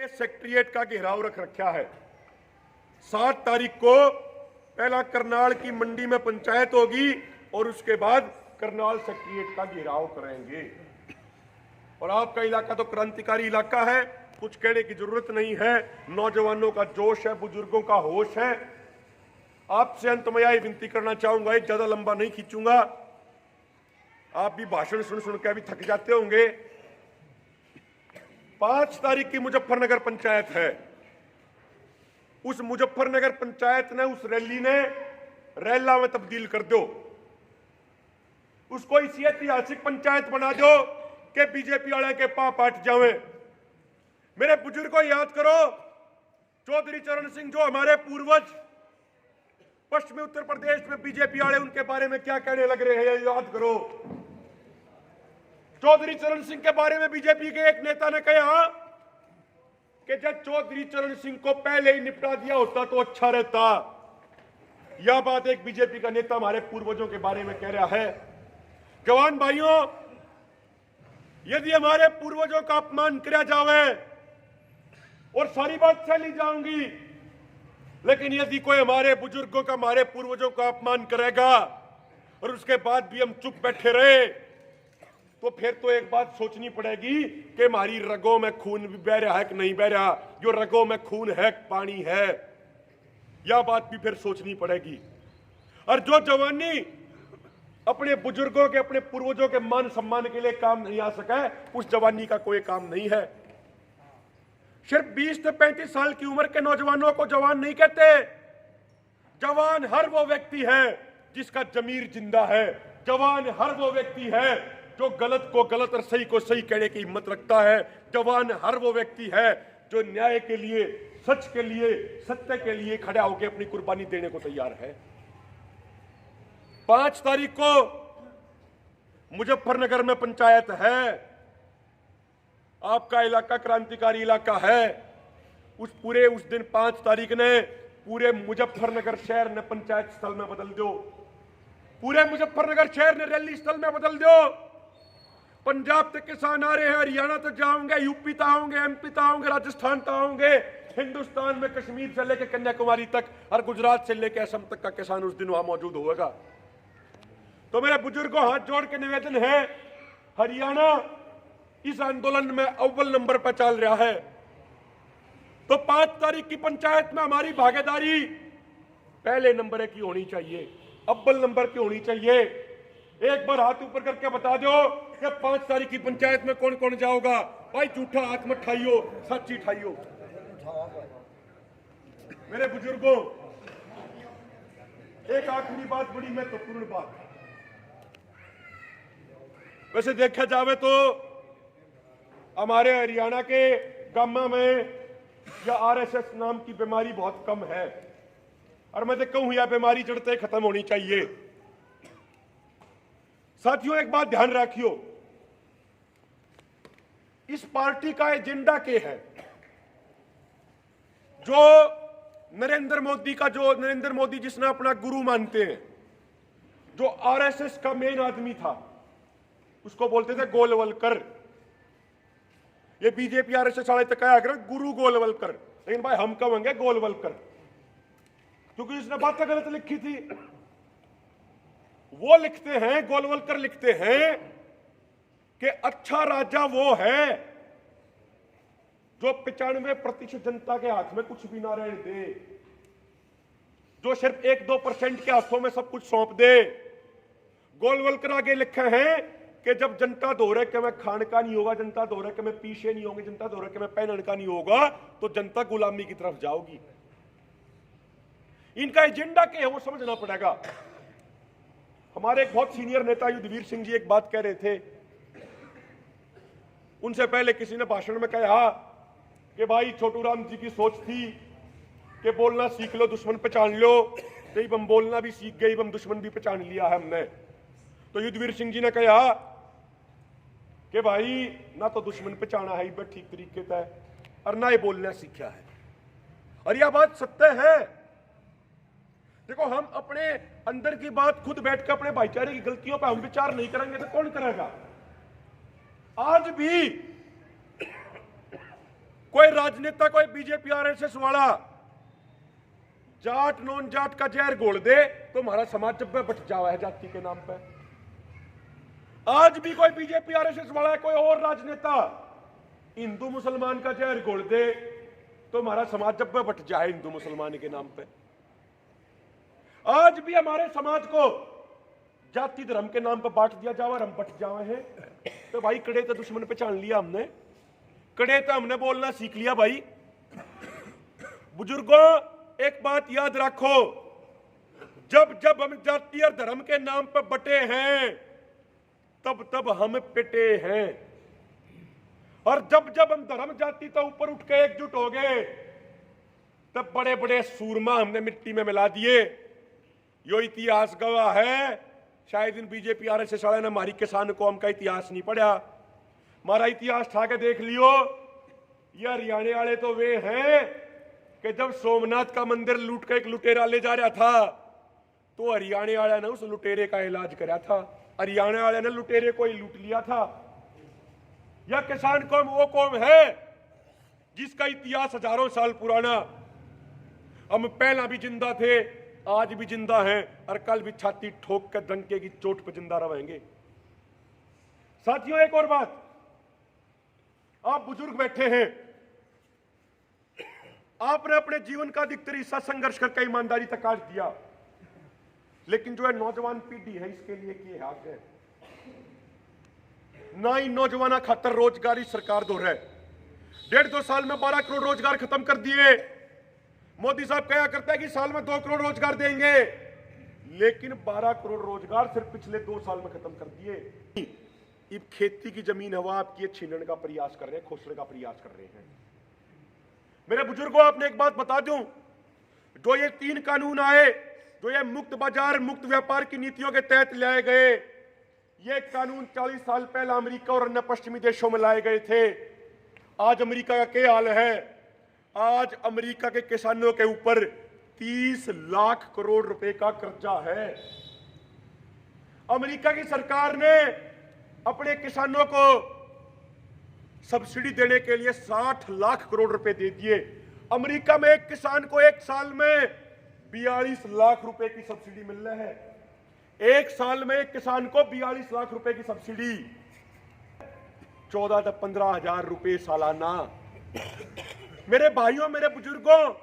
के सेक्रेटेरिएट का घेराव रख रखा है। 7 तारीख को पहला करनाल की मंडी में पंचायत होगी और उसके बाद करनाल सेक्रेटेरिएट का घेराव करेंगे। और आपका इलाका तो क्रांतिकारी इलाका है, कुछ कहने की जरूरत नहीं है। नौजवानों का जोश है, बुजुर्गों का होश है। आपसे अंत में यही विनती करना चाहूंगा, एक ज्यादा लंबा नहीं खींचूंगा, आप भी भाषण सुन सुन के अभी थक जाते होंगे। 5 तारीख की मुजफ्फरनगर पंचायत है। उस मुजफ्फरनगर पंचायत ने, उस रैली ने रैला में तब्दील कर दो, उसको इसी ऐतिहासिक पंचायत बना दो कि बीजेपी वाले के पांव पाट जावे। मेरे बुजुर्गों याद करो, चौधरी चरण सिंह जो हमारे पूर्वज पश्चिमी उत्तर प्रदेश में बीजेपी वाले उनके बारे में क्या कहने लग रहे हैं, याद करो। चौधरी चरण सिंह के बारे में बीजेपी के एक नेता ने कहा कि जब चौधरी चरण सिंह को पहले ही निपटा दिया होता तो अच्छा रहता। यह बात एक बीजेपी का नेता हमारे पूर्वजों के बारे में कह रहा है। जवान भाइयों, यदि हमारे पूर्वजों का अपमान किया जावे और सारी बात चली जाऊंगी, लेकिन यदि कोई हमारे बुजुर्गों का, हमारे पूर्वजों का अपमान करेगा और उसके बाद भी हम चुप बैठे रहे, तो फिर तो एक बात सोचनी पड़ेगी कि हमारी रगों में खून भी बह रहा है कि नहीं बह रहा। जो रगों में खून है, पानी है, यह बात भी फिर सोचनी पड़ेगी। और जो जवानी अपने बुजुर्गों के, अपने पूर्वजों के मान सम्मान के लिए काम नहीं आ सका, उस जवानी का कोई काम नहीं है। सिर्फ 20 से 35 साल की उम्र के नौजवानों को जवान नहीं कहते। जवान हर वो व्यक्ति है जिसका जमीर जिंदा है। जवान हर वो व्यक्ति है जो गलत को गलत और सही को सही कहने की हिम्मत रखता है। जवान हर वो व्यक्ति है जो न्याय के लिए, सच के लिए, सत्य के लिए खड़ा होकर अपनी कुर्बानी देने को तैयार है। 5 तारीख को मुजफ्फरनगर में पंचायत है। आपका इलाका क्रांतिकारी इलाका है। उस दिन 5 तारीख ने पूरे मुजफ्फरनगर शहर ने पंचायत स्थल में बदल दो। पूरे मुजफ्फरनगर शहर ने रैली स्थल में बदल दो। पंजाब तक किसान आ रहे हैं, हरियाणा तक जाओगे, यूपी तक आओगे, एमपी तक आओगे, राजस्थान तक आओगे, हिंदुस्तान में कश्मीर से लेकर कन्याकुमारी तक और गुजरात से लेकर असम तक का किसान उस दिन वहां मौजूद होगा। तो मेरे बुजुर्गों, हाथ जोड़ के निवेदन है, हरियाणा इस आंदोलन में अव्वल नंबर पर चल रहा है, तो 5 तारीख की पंचायत में हमारी भागीदारी पहले नंबर की होनी चाहिए, अव्वल नंबर की होनी चाहिए। एक बार हाथ ऊपर करके बता दो कि 5 तारीख की पंचायत में कौन कौन जाओगा। भाई झूठा हाथ मत ठाइयो, सच्ची ठाइयो। मेरे बुजुर्गों, एक आखिरी बात, बड़ी महत्वपूर्ण बात। वैसे देखा जावे तो हमारे हरियाणा के गामा में या आरएसएस नाम की बीमारी बहुत कम है, और मैं तो कहूं यह बीमारी जड़ से खत्म होनी चाहिए। साथियों, एक बात ध्यान रखियो, इस पार्टी का एजेंडा क्या है? जो नरेंद्र मोदी जिसने अपना गुरु मानते हैं, जो आरएसएस का मेन आदमी था, उसको बोलते थे गोलवलकर। ये बीजेपी आरएसएस वाले तक कहा कर गुरु गोलवलकर, लेकिन भाई हम कहेंगे गोलवलकर, क्योंकि इसने बातें गलत लिखी थी। वो लिखते हैं, गोलवलकर लिखते हैं कि अच्छा राजा वो है जो 95% जनता के हाथ में कुछ भी ना रहने दे, जो सिर्फ 1-2% के हाथों में सब कुछ सौंप दे। गोलवलकर आगे लिखे हैं कि जब जनता दोहरे के मैं खान का नहीं होगा, जनता दोहरे के मैं पीछे नहीं होंगे, जनता दोहरे के मैं पहनने का नहीं होगा, तो जनता गुलामी की तरफ जाओगी। इनका एजेंडा क्या है वो समझना पड़ेगा। हमारे एक बहुत सीनियर नेता युद्धवीर सिंह जी एक बात कह रहे थे। उनसे पहले किसी ने भाषण में कहा कि भाई छोटू राम जी की सोच थी कि बोलना सीख लो, दुश्मन पहचान लो। तो हम बोलना भी सीख गए, हम दुश्मन भी पहचान लिया है हमने। तो युद्धवीर सिंह जी ने कहा कि भाई ना तो दुश्मन पहचाना है ठीक तरीके से, और ना ही बोलना सीखा है। और यह बात सत्य है। देखो, हम अपने अंदर की बात खुद बैठ कर अपने भाईचारे की गलतियों पर हम विचार नहीं करेंगे तो कौन करेगा? आज भी कोई राजनेता, कोई बीजेपी आरएसएस वाला जाट नॉन जाट का जहर घोल दे तो हमारा समाज जब में बट जावा है जाति के नाम पे। आज भी कोई बीजेपी आरएसएस वाला है, कोई और राजनेता हिंदू मुसलमान का जहर घोल दे तो हमारा समाज जब में बट जाए हिंदू मुसलमान के नाम पे। आज भी हमारे समाज को जाति धर्म के नाम पर बांट दिया जावा, हम बट जावे हैं। तो भाई कड़े तो दुश्मन पहचान लिया हमने, कड़े तो हमने बोलना सीख लिया। भाई बुजुर्गों, एक बात याद रखो, जब जब हम जाति और धर्म के नाम पर बटे हैं तब तब हम पिटे हैं, और जब जब हम धर्म जाति तो ऊपर उठ के एकजुट हो गए तब बड़े बड़े सूरमा हमने मिट्टी में मिला दिए। यो इतिहास गवाह है। शायद इन बीजेपी आरएसएस वाले ने हमारी किसान कौम का इतिहास नहीं पढ़ा। हमारा इतिहास ठा के देख लियो। ये हरियाणा वाले तो वे हैं कि जब सोमनाथ का मंदिर लूट के एक लुटेरा ले जा रहा था तो हरियाणा वाले ने उस लुटेरे का इलाज कराया था। हरियाणा वाले ने लुटेरे को ही लूट लिया था। यह किसान कौम वो कौम है जिसका इतिहास हजारों साल पुराना। हम पहला भी जिंदा थे, आज भी जिंदा हैं, और कल भी छाती ठोक कर डंके की चोट पर जिंदा रहेंगे। साथियों, एक और बात, आप बुजुर्ग बैठे हैं, आपने अपने जीवन का अधिकतर हिस्सा संघर्ष करके ईमानदारी तक काट दिया, लेकिन जो है नौजवान पीढ़ी है इसके लिए क्या हाथ है? ना ही नौजवाना खातर रोजगारी सरकार दो रहे। 1.5-2 साल में 12 करोड़ रोजगार खत्म कर दिए। मोदी साहब कहा करते हैं कि साल में 2 करोड़ रोजगार देंगे, लेकिन 12 करोड़ रोजगार सिर्फ पिछले 2 साल में खत्म कर दिए। अब खेती की जमीन हवा आपकी छीनने का प्रयास कर रहे हैं, खोसने का प्रयास कर रहे हैं। मेरे बुजुर्गों, आपने एक बात बता दूं, जो ये 3 कानून आए, जो ये मुक्त बाजार मुक्त व्यापार की नीतियों के तहत लाए गए, ये कानून 40 साल पहले अमेरिका और अन्य पश्चिमी देशों में लाए गए थे। आज अमेरिका का क्या हाल है? आज अमेरिका के किसानों के ऊपर 30 लाख करोड़ रुपए का कर्जा है। अमेरिका की सरकार ने अपने किसानों को सब्सिडी देने के लिए 60 लाख करोड़ रुपए दे दिए। अमेरिका में एक किसान को एक साल में 42 लाख रुपए की सब्सिडी मिल रहा है। एक साल में एक किसान को 42 लाख रुपए की सब्सिडी, 14 से 15 हजार रुपए सालाना। मेरे भाइयों, मेरे बुजुर्गों,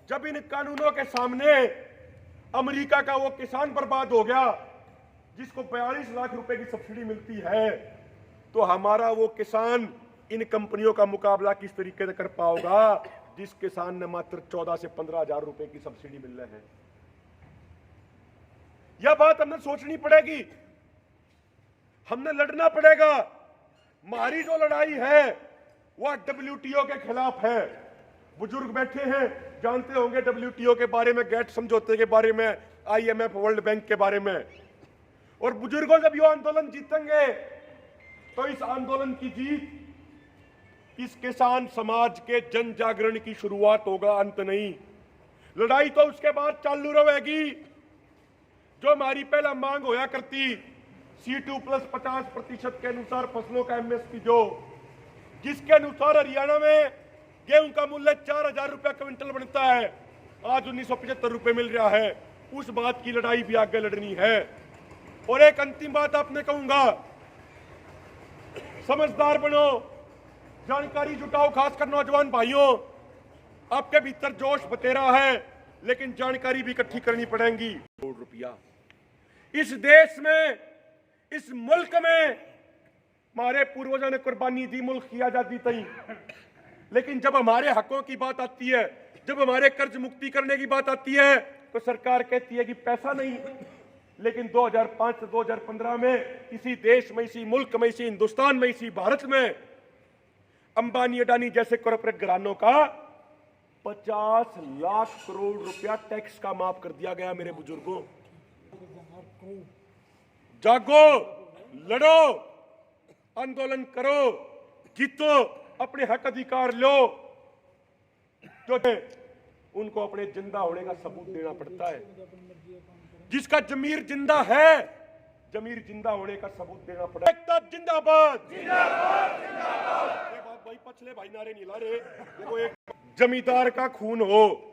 जब इन कानूनों के सामने अमेरिका का वो किसान बर्बाद हो गया जिसको 42 लाख रुपए की सब्सिडी मिलती है, तो हमारा वो किसान इन कंपनियों का मुकाबला किस तरीके से कर पाओगा जिस किसान ने मात्र 14 से 15 हजार रुपए की सब्सिडी मिल रही है? यह बात हमें सोचनी पड़ेगी, हमने लड़ना पड़ेगा। हमारी जो लड़ाई है वह WTO के खिलाफ है। बुजुर्ग बैठे हैं, जानते होंगे WTO के बारे में, गेट समझौते के बारे में, IMF वर्ल्ड बैंक के बारे में। और बुजुर्गों, जब ये आंदोलन जीतेंगे तो इस आंदोलन की जीत इस किसान समाज के जन जागरण की शुरुआत होगा, अंत नहीं। लड़ाई तो उसके बाद चालू रहेगी। जो हमारी पहला मांग होया करती C2 प्लस 50% के अनुसार फसलों का MSP, जो जिसके अनुसार हरियाणा में गेहूं का मूल्य 4000 रुपया क्विंटल बनता है, आज 1975 रुपए मिल रहा है। उस बात की लड़ाई भी आगे लड़नी है। और एक अंतिम बात आपने कहूंगा, समझदार बनो, जानकारी जुटाओ, खासकर नौजवान भाइयों। आपके भीतर जोश बतेरा है, लेकिन जानकारी भी इकट्ठी करनी पड़ेगी। करोड़ रुपया इस देश में, इस मुल्क में हमारे पूर्वजों ने कुर्बानी दी मुल्क की आजादी तई। लेकिन जब हमारे हकों की बात आती है, जब हमारे कर्ज मुक्ति करने की बात आती है, तो सरकार कहती है कि पैसा नहीं। लेकिन 2005 से 2015 में इसी देश में, इसी मुल्क में, इसी हिंदुस्तान में, इसी भारत में अंबानी अडानी जैसे कॉर्पोरेट घरानों का 50 लाख करोड़ रुपया टैक्स का माफ कर दिया गया। मेरे बुजुर्गों, जागो, लड़ो, आंदोलन करो, जीतो, अपने हक अधिकार लो। जो उनको अपने जिंदा होने का सबूत देना पड़ता है। जिसका जमीर जिंदा है जमीर जिंदा होने का सबूत देना पड़ा। एकता जिंदाबाद, जिंदाबाद, जिंदाबाद। ये बात भाई पछले भाई नारे नहीं ला रहे। देखो, एक जमींदार का खून हो,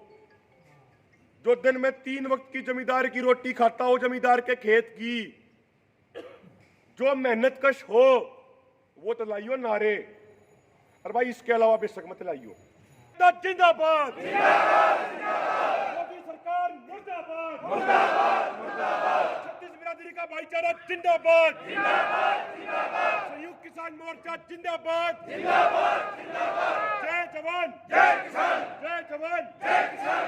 जो दिन में 3 वक्त की जमींदार की रोटी खाता हो, जमींदार के खेत की, जो मेहनत कश हो, वो तो लाइयो नारे। और भाई इसके अलावा बेशक मत लाइयो। जिंदाबाद, मोदी सरकार मुर्दाबाद, मुर्दाबाद, मुर्दाबाद। छत्तीस बिरादरी का भाईचारा जिंदाबाद, संयुक्त किसान मोर्चा जिंदाबाद, जय जवान, जय किसान, जय जवान, जय किसान।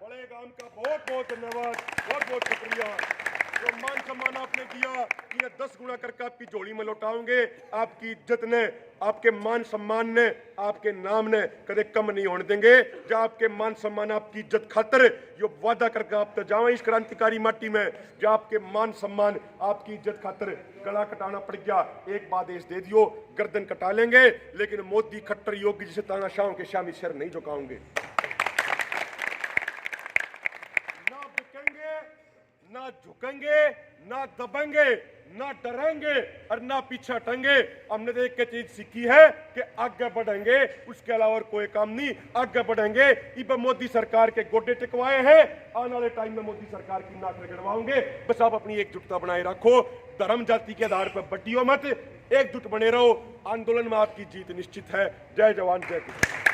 बड़े गांव का बहुत बहुत धन्यवाद, बहुत बहुत शुक्रिया। जो मान सम्मान आपने दिया, ये 10 गुना करके आपकी झोली में लौटाऊंगे। आपकी इज्जत ने, आपके मान सम्मान ने, आपके नाम ने कदे कम नहीं होने देंगे। जो आपके मान सम्मान, आपकी इज्जत खातर यो वादा करके आप तो जाओ इस क्रांतिकारी माटी में। जो आपके मान सम्मान, आपकी इज्जत खातर गला कटाना पड़ गया, एक आदेश दे दियो, गर्दन कटा लेंगे। लेकिन मोदी, खट्टर, योगी जिसे तानाशाहों के शामी सिर नहीं झुकाओगे। ना झुकेंगे, ना दबेंगे, ना डरेंगे और ना पीछे हटेंगे। हमने तो एक चीज सीखी है कि आगे बढ़ेंगे, उसके अलावा और कोई काम नहीं। आगे बढ़ेंगे। इब मोदी सरकार के गोडे टिकवाए हैं, आने वाले टाइम में मोदी सरकार की नाक रगड़वाओगे। बस आप अपनी एकजुटता बनाए रखो, धर्म जाति के आधार पर बटियो मत, एकजुट बने रहो। आंदोलन में आपकी जीत निश्चित है। जय जवान, जय किसान।